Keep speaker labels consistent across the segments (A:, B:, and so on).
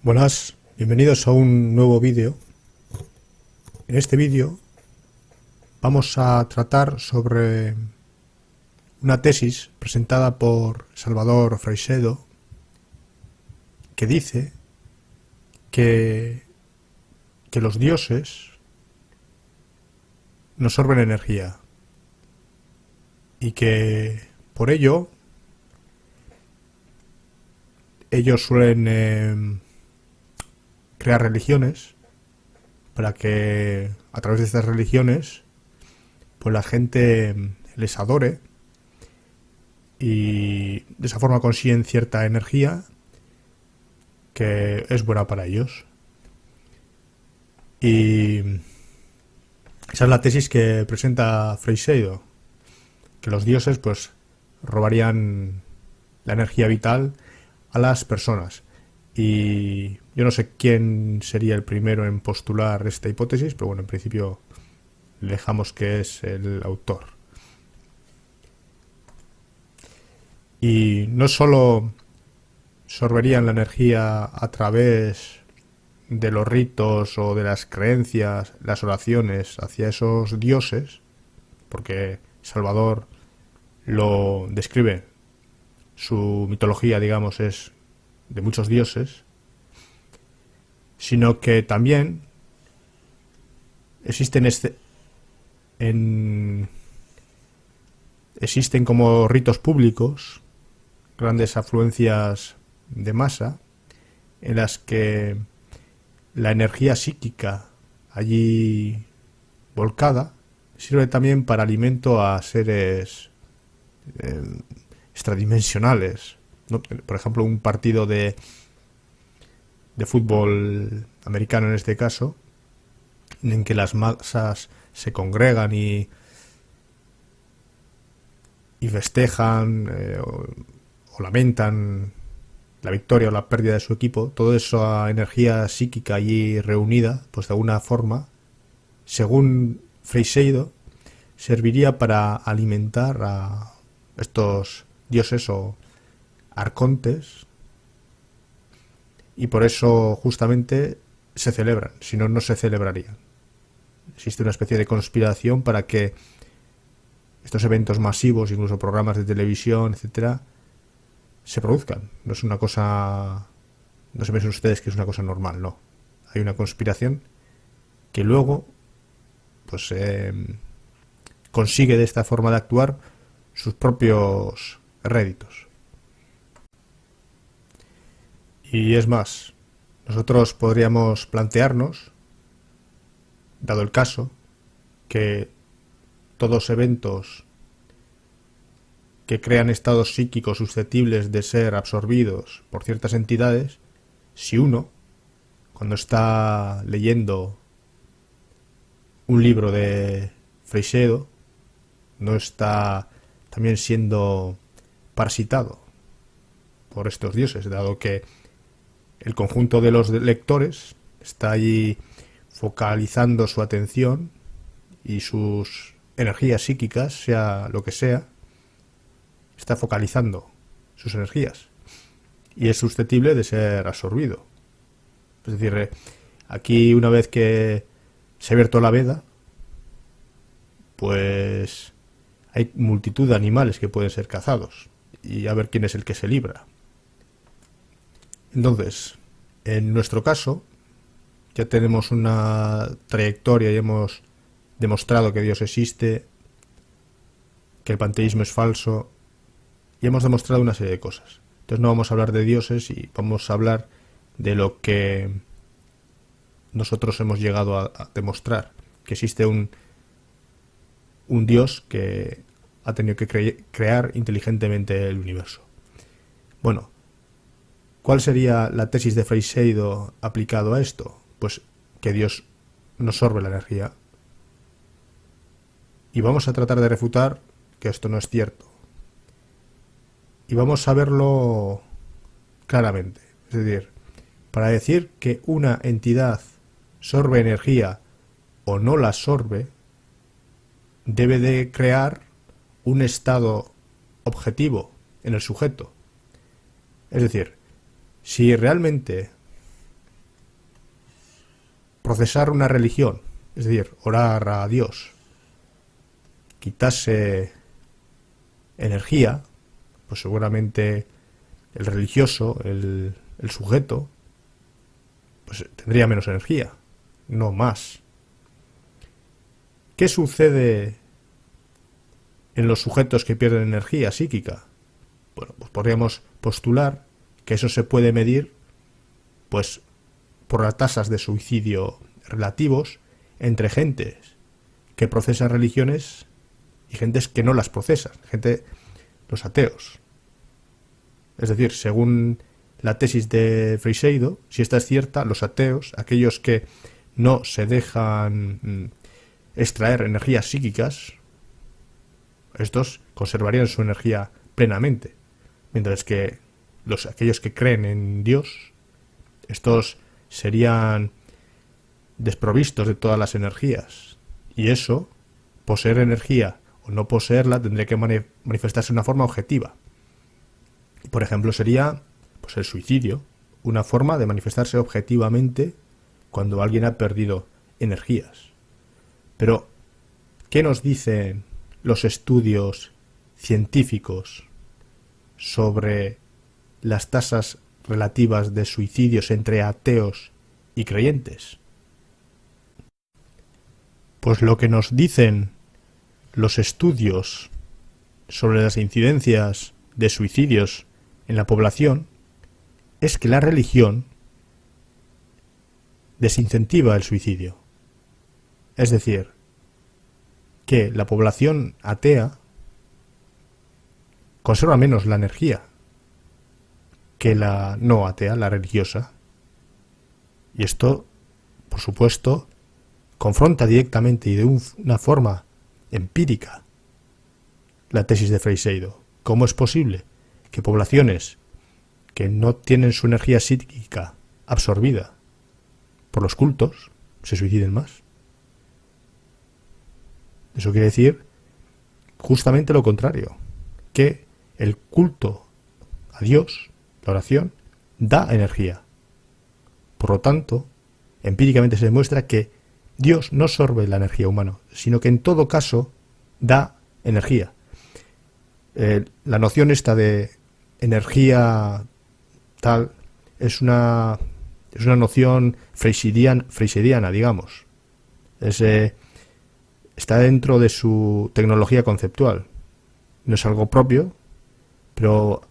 A: Buenas, bienvenidos a un nuevo vídeo. En este vídeo vamos a tratar sobre una tesis presentada por Salvador Freixedo que dice que los dioses nos sorben energía y que por ello ellos suelen crear religiones para que a través de estas religiones pues la gente les adore y de esa forma consiguen cierta energía que es buena para ellos. Y esa es la tesis que presenta Freixedo, que los dioses pues robarían la energía vital a las personas. Y yo no sé quién sería el primero en postular esta hipótesis, pero bueno, en principio dejamos que es el autor. Y no solo sorberían la energía a través de los ritos o de las creencias, las oraciones hacia esos dioses, porque Salvador lo describe, su mitología, digamos, es de muchos dioses, sino que también existen existen como ritos públicos grandes afluencias de masa en las que la energía psíquica allí volcada sirve también para alimento a seres extradimensionales, ¿no? Por ejemplo, un partido de fútbol americano en este caso, en que las masas se congregan y festejan o lamentan la victoria o la pérdida de su equipo, toda esa energía psíquica allí reunida, pues de alguna forma, según Freixedo, serviría para alimentar a estos dioses o arcontes, y por eso justamente se celebran, si no, no se celebrarían. Existe una especie de conspiración para que estos eventos masivos, incluso programas de televisión, etcétera, se produzcan. No es una cosa, no se piensen ustedes que es una cosa normal, no. Hay una conspiración que luego pues consigue de esta forma de actuar sus propios réditos. Y es más, nosotros podríamos plantearnos, dado el caso, que todos eventos que crean estados psíquicos susceptibles de ser absorbidos por ciertas entidades, si uno, cuando está leyendo un libro de Freixedo, no está también siendo parasitado por estos dioses, dado que el conjunto de los lectores está allí focalizando su atención y sus energías psíquicas, sea lo que sea, está focalizando sus energías y es susceptible de ser absorbido. Es decir, aquí una vez que se ha abierto la veda, pues hay multitud de animales que pueden ser cazados y a ver quién es el que se libra. Entonces, en nuestro caso, ya tenemos una trayectoria y hemos demostrado que Dios existe, que el panteísmo es falso, y hemos demostrado una serie de cosas. Entonces no vamos a hablar de dioses y vamos a hablar de lo que nosotros hemos llegado a demostrar, que existe un Dios que ha tenido que crear inteligentemente el universo. Bueno, ¿cuál sería la tesis de Freixedo aplicado a esto? Pues que Dios nos sorbe la energía. Y vamos a tratar de refutar que esto no es cierto. Y vamos a verlo claramente. Es decir, para decir que una entidad sorbe energía o no la sorbe, debe de crear un estado objetivo en el sujeto. Es decir, si realmente procesar una religión, es decir, orar a Dios, quitase energía, pues seguramente el religioso, el sujeto, pues tendría menos energía, no más. ¿Qué sucede en los sujetos que pierden energía psíquica? Bueno, pues podríamos postular que eso se puede medir pues por las tasas de suicidio relativos entre gentes que procesan religiones y gentes que no las procesan, los ateos. Es decir, según la tesis de Freixedo, si esta es cierta, los ateos, aquellos que no se dejan extraer energías psíquicas, estos conservarían su energía plenamente, mientras que aquellos que creen en Dios, estos serían desprovistos de todas las energías. Y eso, poseer energía o no poseerla, tendría que manifestarse de una forma objetiva. Por ejemplo, sería pues el suicidio, una forma de manifestarse objetivamente cuando alguien ha perdido energías. Pero, ¿qué nos dicen los estudios científicos sobre las tasas relativas de suicidios entre ateos y creyentes? Pues lo que nos dicen los estudios sobre las incidencias de suicidios en la población es que la religión desincentiva el suicidio. Es decir, que la población atea conserva menos la energía que la no atea, la religiosa. Y esto, por supuesto, confronta directamente y de una forma empírica la tesis de Freixedo. ¿Cómo es posible que poblaciones que no tienen su energía psíquica absorbida por los cultos se suiciden más? Eso quiere decir justamente lo contrario, que el culto a Dios, la oración, da energía. Por lo tanto, empíricamente se demuestra que Dios no absorbe la energía humana, sino que en todo caso da energía. La noción esta de energía tal es una noción freixediana, digamos. Está dentro de su tecnología conceptual. No es algo propio, pero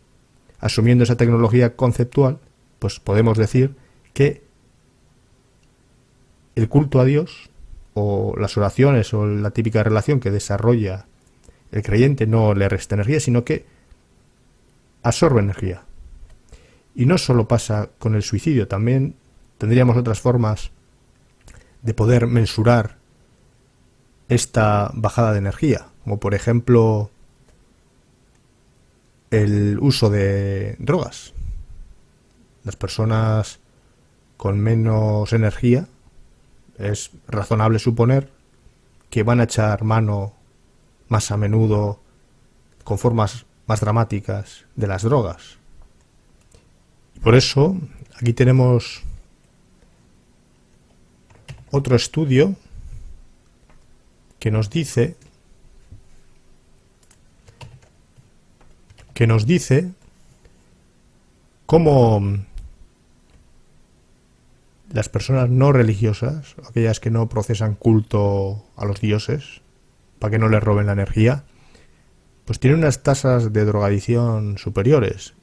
A: asumiendo esa tecnología conceptual, pues podemos decir que el culto a Dios, o las oraciones, o la típica relación que desarrolla el creyente, no le resta energía, sino que absorbe energía. Y no solo pasa con el suicidio, también tendríamos otras formas de poder mensurar esta bajada de energía, como por ejemplo el uso de drogas. Las personas con menos energía, es razonable suponer que van a echar mano más a menudo, con formas más dramáticas, de las drogas. Y por eso, aquí tenemos otro estudio que nos dice cómo las personas no religiosas, aquellas que no procesan culto a los dioses, para que no les roben la energía, pues tienen unas tasas de drogadicción superiores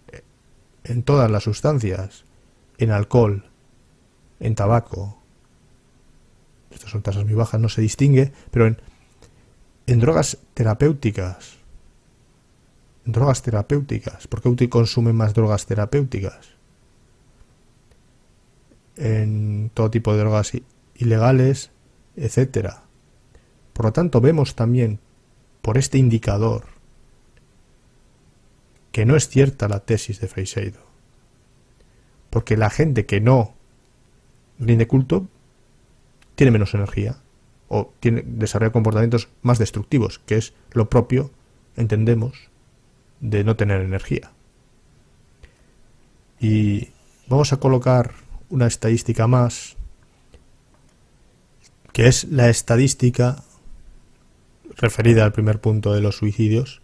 A: en todas las sustancias, en alcohol, en tabaco. Estas son tasas muy bajas, no se distingue, pero en drogas terapéuticas. En drogas terapéuticas. ¿Por qué consumen más drogas terapéuticas? En todo tipo de drogas ilegales, etcétera. Por lo tanto, vemos también por este indicador que no es cierta la tesis de Freixedo. Porque la gente que no rinde culto tiene menos energía o desarrolla comportamientos más destructivos, que es lo propio, entendemos, de no tener energía. Y vamos a colocar una estadística más que es la estadística referida al primer punto de los suicidios,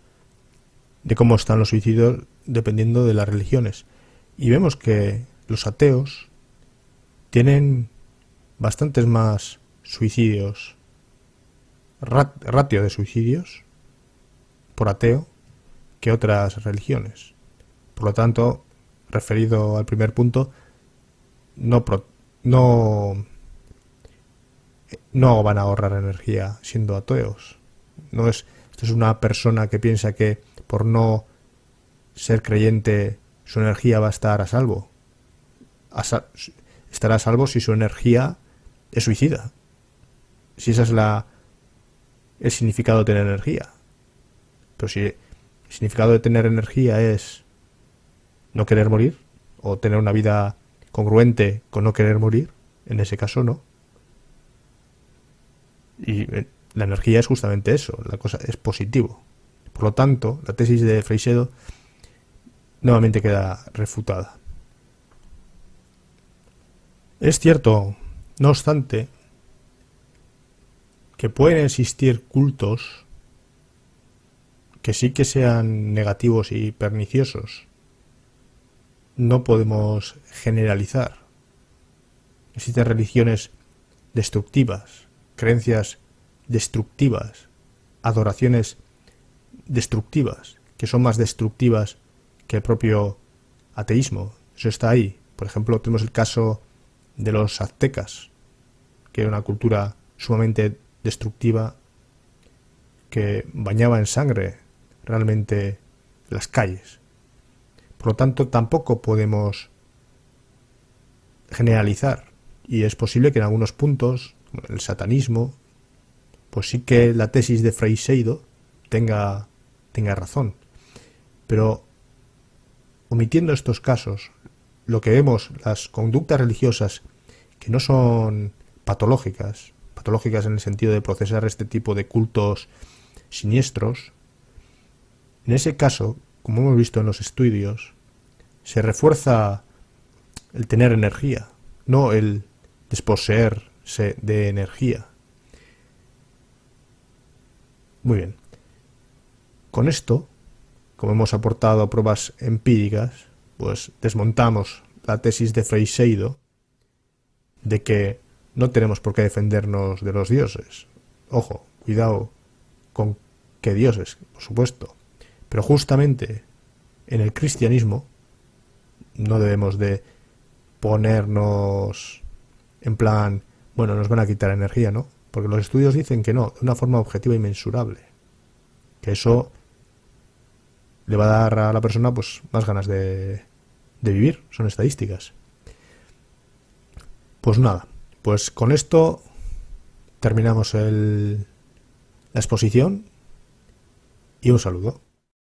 A: de cómo están los suicidios dependiendo de las religiones. Y vemos que los ateos tienen bastantes más suicidios, ratio de suicidios por ateo, que otras religiones. Por lo tanto, referido al primer punto, no van a ahorrar energía siendo ateos. Esto es una persona que piensa que por no ser creyente su energía va a estar a salvo. Estará a salvo si su energía es suicida. Si esa es el significado de tener energía. Pero si el significado de tener energía es no querer morir, o tener una vida congruente con no querer morir, en ese caso no. Y la energía es justamente eso, la cosa es positivo. Por lo tanto, la tesis de Freixedo nuevamente queda refutada. Es cierto, no obstante, que pueden existir cultos que sí que sean negativos y perniciosos. No podemos generalizar. Existen religiones destructivas, creencias destructivas, adoraciones destructivas, que son más destructivas que el propio ateísmo. Eso está ahí. Por ejemplo, tenemos el caso de los aztecas, que era una cultura sumamente destructiva que bañaba en sangre realmente las calles. Por lo tanto, tampoco podemos generalizar, y es posible que en algunos puntos, el satanismo, pues sí que la tesis de Freixedo tenga razón. Pero omitiendo estos casos, lo que vemos, las conductas religiosas que no son patológicas en el sentido de procesar este tipo de cultos siniestros, en ese caso, como hemos visto en los estudios, se refuerza el tener energía, no el desposeerse de energía. Muy bien. Con esto, como hemos aportado pruebas empíricas, pues desmontamos la tesis de Freixedo de que no tenemos por qué defendernos de los dioses. Ojo, cuidado con que dioses, por supuesto. Pero justamente en el cristianismo no debemos de ponernos en plan, bueno, nos van a quitar energía, ¿no? Porque los estudios dicen que no, de una forma objetiva y mensurable. Que eso le va a dar a la persona pues más ganas de vivir, son estadísticas. Pues nada, pues con esto terminamos la exposición y un saludo.